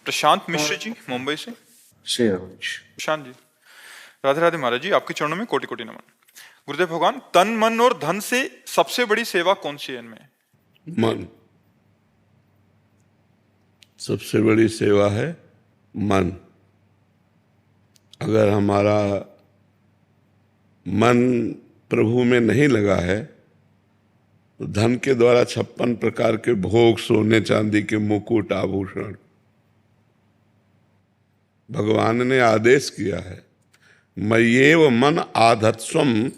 प्रशांत मिश्र जी मुंबई से। प्रशांत जी, राधे राधे महाराज जी, आपके चरणों में कोटि कोटि नमन। गुरुदेव भगवान, तन मन और धन से सबसे बड़ी सेवा कौन सी है इनमें? मन। सबसे बड़ी सेवा है मन। अगर हमारा मन प्रभु में नहीं लगा है तो धन के द्वारा 56 प्रकार के भोग, सोने चांदी के मुकुट, आभूषण, भगवान ने आदेश किया है, मय्येव मन आधत्स्वम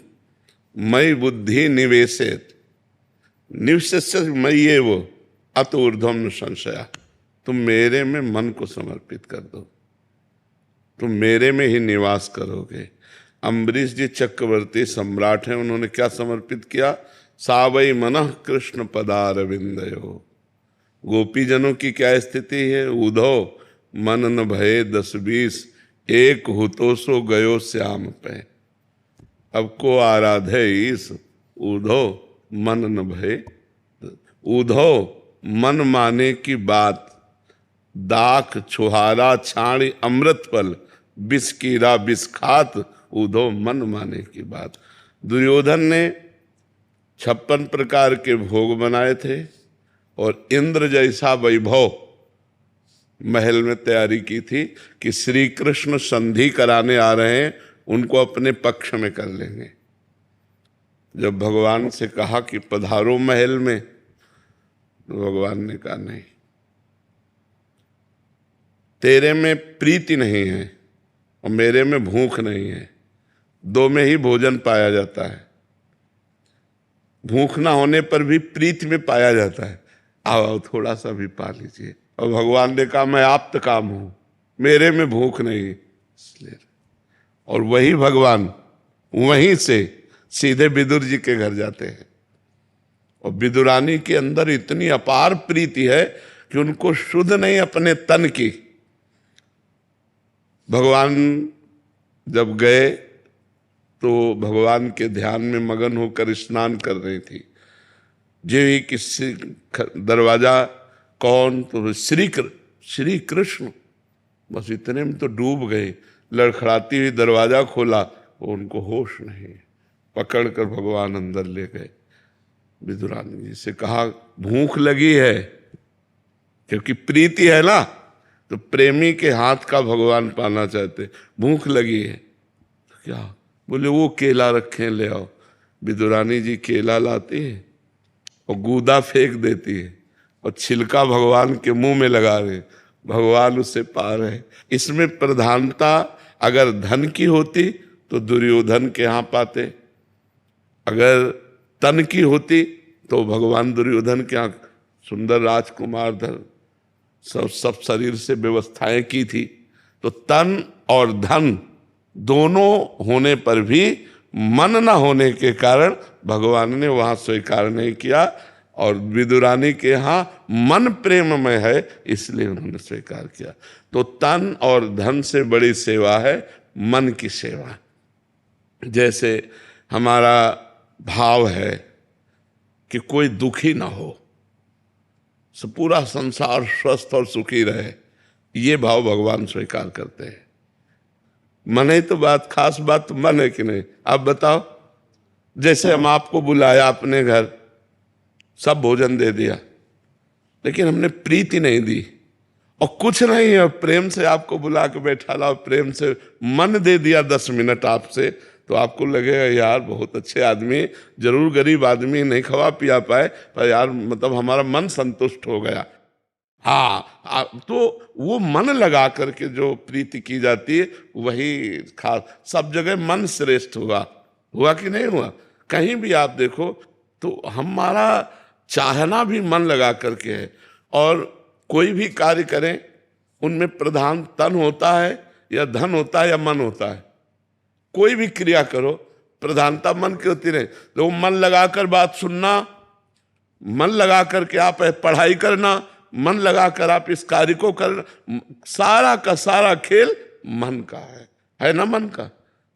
मयि बुद्धि निवेशेत निवस्य मय्येव अत ऊर्ध्वम न संशया। तुम मेरे में मन को समर्पित कर दो, तुम मेरे में ही निवास करोगे। अम्बरीश जी चक्रवर्ती सम्राट हैं, उन्होंने क्या समर्पित किया? सावई मनः कृष्ण पदारविंदयो। गोपीजनों की क्या स्थिति है? उधो मन न भये 10-20 एक हुतो सो गयो श्याम पे। अब को आराधे ईस उधो मन न भये। उधो मन माने की बात, दाख छुहारा छाणी अमृत फल, बिस कीरा बिस खात उधो मन माने की बात। दुर्योधन ने 56 प्रकार के भोग बनाए थे और इंद्र जैसा वैभव महल में तैयारी की थी कि श्री कृष्ण संधि कराने आ रहे हैं, उनको अपने पक्ष में कर लेंगे। जब भगवान से कहा कि पधारो महल में, तो भगवान ने कहा नहीं, तेरे में प्रीति नहीं है और मेरे में भूख नहीं है। दो में ही भोजन पाया जाता है, भूख ना होने पर भी प्रीति में पाया जाता है। आओ थोड़ा सा भी पा लीजिए। और भगवान ने कहा मैं आप्त काम हूं, मेरे में भूख नहीं, इसलिए। और वही भगवान वहीं से सीधे विदुर जी के घर जाते हैं और विदुरानी के अंदर इतनी अपार प्रीति है कि उनको शुद्ध नहीं अपने तन की। भगवान जब गए तो भगवान के ध्यान में मगन होकर स्नान कर रही थी। जो ही किसी दरवाजा कौन, तो श्री कृष्ण, बस इतने में तो डूब गए। लड़खड़ाती हुई दरवाजा खोला, वो उनको होश नहीं, पकड़ कर भगवान अंदर ले गए। विदुरानी जी से कहा भूख लगी है, क्योंकि प्रीति है ना, तो प्रेमी के हाथ का भगवान पाना चाहते। भूख लगी है तो क्या? बोले वो केला रखे ले आओ। विदुरानी जी केला लाती है और गूदा फेंक देती है और छिलका भगवान के मुंह में लगा रहे, भगवान उससे पा रहे। इसमें प्रधानता अगर धन की होती तो दुर्योधन के यहाँ पाते, अगर तन की होती तो भगवान दुर्योधन के यहाँ सुंदर राजकुमार धन सब शरीर से व्यवस्थाएं की थी। तो तन और धन दोनों होने पर भी मन न होने के कारण भगवान ने वहां स्वीकार नहीं किया। और विदुरानी के यहाँ मन प्रेम में है, इसलिए उन्होंने स्वीकार किया। तो तन और धन से बड़ी सेवा है मन की सेवा। जैसे हमारा भाव है कि कोई दुखी ना हो, पूरा संसार स्वस्थ और सुखी रहे, ये भाव भगवान स्वीकार करते हैं। मन है तो बात, खास बात तो मन है कि नहीं? आप बताओ। जैसे हम आपको बुलाया अपने घर, सब भोजन दे दिया, लेकिन हमने प्रीति नहीं दी और कुछ नहीं है, प्रेम से आपको बुला के बैठा ला, प्रेम से मन दे दिया 10 मिनट आपसे, तो आपको लगेगा यार बहुत अच्छे आदमी, जरूर गरीब आदमी, नहीं खवा पिया पाए, पर यार मतलब हमारा मन संतुष्ट हो गया। हाँ, तो वो मन लगा करके जो प्रीति की जाती है वही खास। सब जगह मन श्रेष्ठ हुआ कि नहीं हुआ? कहीं भी आप देखो तो हमारा चाहना भी मन लगा करके है। और कोई भी कार्य करें उनमें प्रधान तन होता है या धन होता है या मन होता है। कोई भी क्रिया करो प्रधानता मन की होती नहीं। तो मन लगाकर बात सुनना, मन लगा करके आप पढ़ाई करना, मन लगाकर आप इस कार्य को करना, सारा का सारा खेल मन का है ना? मन का।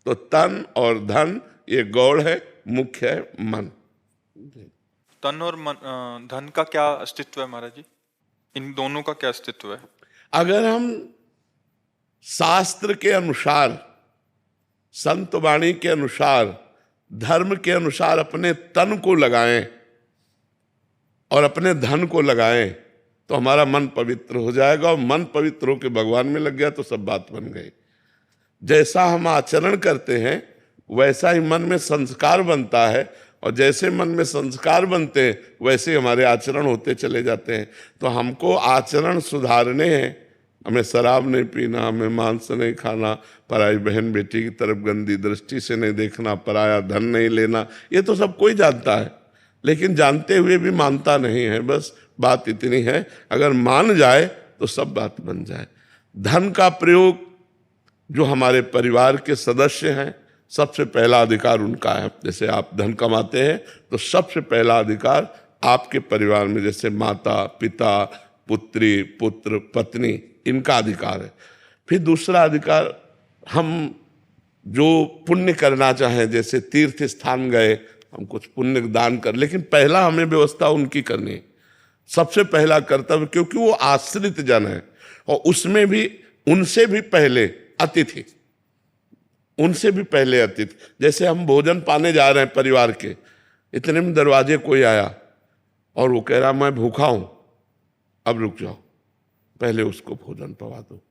तो तन और धन ये गौड़ है, मुख्य है मन। तन और धन का क्या अस्तित्व है महाराज जी? इन दोनों का क्या अस्तित्व है? अगर हम शास्त्र के अनुसार, संत वाणी के अनुसार, धर्म के अनुसार अपने तन को लगाएं और अपने धन को लगाएं तो हमारा मन पवित्र हो जाएगा, और मन पवित्र होकर भगवान में लग गया तो सब बात बन गई। जैसा हम आचरण करते हैं वैसा ही मन में संस्कार बनता है, और जैसे मन में संस्कार बनते हैं वैसे हमारे आचरण होते चले जाते हैं। तो हमको आचरण सुधारने हैं, हमें शराब नहीं पीना, हमें मांस नहीं खाना, पराई बहन बेटी की तरफ गंदी दृष्टि से नहीं देखना, पराया धन नहीं लेना, ये तो सब कोई जानता है, लेकिन जानते हुए भी मानता नहीं है। बस बात इतनी है, अगर मान जाए तो सब बात बन जाए। धन का प्रयोग, जो हमारे परिवार के सदस्य हैं, सबसे पहला अधिकार उनका है। जैसे आप धन कमाते हैं तो सबसे पहला अधिकार आपके परिवार में, जैसे माता पिता, पुत्री पुत्र पत्नी, इनका अधिकार है। फिर दूसरा अधिकार, हम जो पुण्य करना चाहें, जैसे तीर्थ स्थान गए, हम कुछ पुण्य दान कर, लेकिन पहला हमें व्यवस्था उनकी करनी है, सबसे पहला कर्तव्य, क्योंकि वो आश्रित जन है, और उसमें भी उनसे भी पहले अतिथि, उनसे भी पहले अतिथि। जैसे हम भोजन पाने जा रहे हैं परिवार के, इतने में दरवाजे कोई आया और वो कह रहा मैं भूखा हूं, अब रुक जाओ, पहले उसको भोजन पवा दो,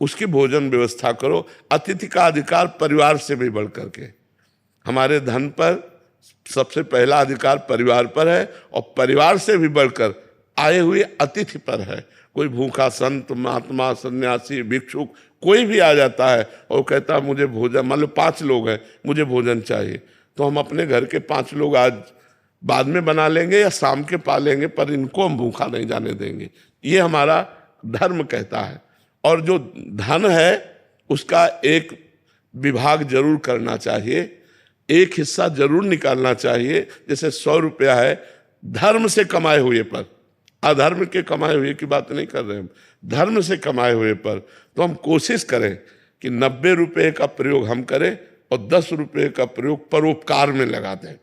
उसकी भोजन व्यवस्था करो। अतिथि का अधिकार परिवार से भी बढ़ करके, हमारे धन पर सबसे पहला अधिकार परिवार पर है, और परिवार से भी बढ़कर आए हुए अतिथि पर है। कोई भूखा संत, महात्मा, सन्यासी, भिक्षुक कोई भी आ जाता है और कहता है मुझे भोजन, मान लो 5 लोग हैं, मुझे भोजन चाहिए, तो हम अपने घर के 5 लोग आज बाद में बना लेंगे या शाम के पा लेंगे, पर इनको हम भूखा नहीं जाने देंगे। ये हमारा धर्म कहता है। और जो धन है उसका एक विभाग जरूर करना चाहिए, एक हिस्सा जरूर निकालना चाहिए। जैसे 100 रुपया है धर्म से कमाए हुए पर, अधर्म के कमाए हुए की बात नहीं कर रहे हैं, धर्म से कमाए हुए पर, तो हम कोशिश करें कि 90 रुपये का प्रयोग हम करें और 10 रुपये का प्रयोग परोपकार में लगा दें।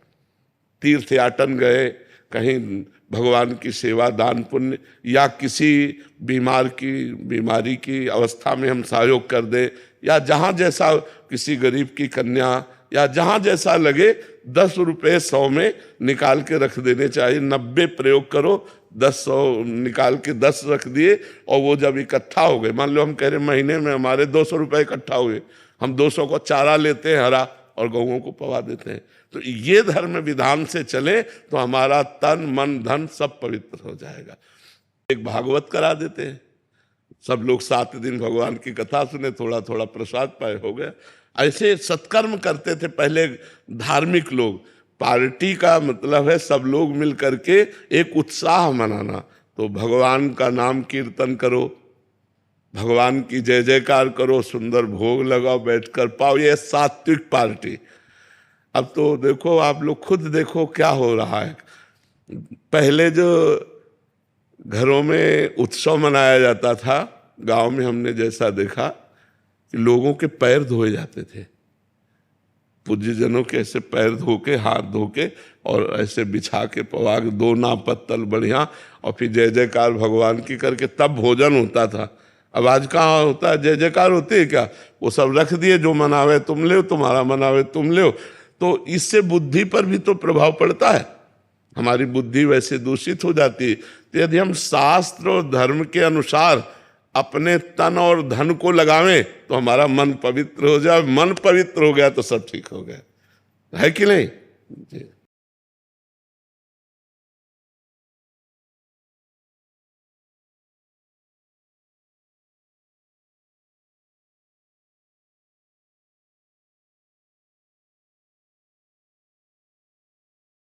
तीर्थ याटन गए, कहीं भगवान की सेवा, दान पुण्य, या किसी बीमारी की अवस्था में हम सहयोग कर दें, या जहाँ जैसा किसी गरीब की कन्या, या जहाँ जैसा लगे 10 रुपये 100 में निकाल के रख देने चाहिए। 90 प्रयोग करो, 100 निकाल के 10 रख दिए, और वो जब इकट्ठा हो गए, मान लो हम कह रहे महीने में हमारे 200 रुपये इकट्ठा हुए, हम 200 को चारा लेते हैं हरा और गऊओं को पवा देते हैं। तो ये धर्म विधान से चले तो हमारा तन मन धन सब पवित्र हो जाएगा। एक भागवत करा देते हैं, सब लोग 7 दिन भगवान की कथा सुने, थोड़ा थोड़ा प्रसाद पाए, हो गया। ऐसे सत्कर्म करते थे पहले धार्मिक लोग। पार्टी का मतलब है सब लोग मिल करके एक उत्साह मनाना। तो भगवान का नाम कीर्तन करो, भगवान की जय जयकार करो, सुंदर भोग लगाओ, बैठकर पाओ, ये सात्विक पार्टी। अब तो देखो, आप लोग खुद देखो क्या हो रहा है। पहले जो घरों में उत्सव मनाया जाता था, गांव में हमने जैसा देखा कि लोगों के पैर धोए जाते थे, पूज्य जनों के ऐसे पैर धो के, हाथ धो के, और ऐसे बिछा के पवाग 2 ना पत्तल बढ़िया, और फिर जय जयकार भगवान की करके तब भोजन होता था। अब आज कहाँ होता है, जय जयकार होती है क्या? वो सब रख दिए, जो मनावे तुम ले, तुम्हारा मनावे तुम ले। तो इससे बुद्धि पर भी तो प्रभाव पड़ता है, हमारी बुद्धि वैसे दूषित हो जाती है। तो यदि हम शास्त्र और धर्म के अनुसार अपने तन और धन को लगावें तो हमारा मन पवित्र हो जाए, मन पवित्र हो गया तो सब ठीक हो गया, है कि नहीं? जी।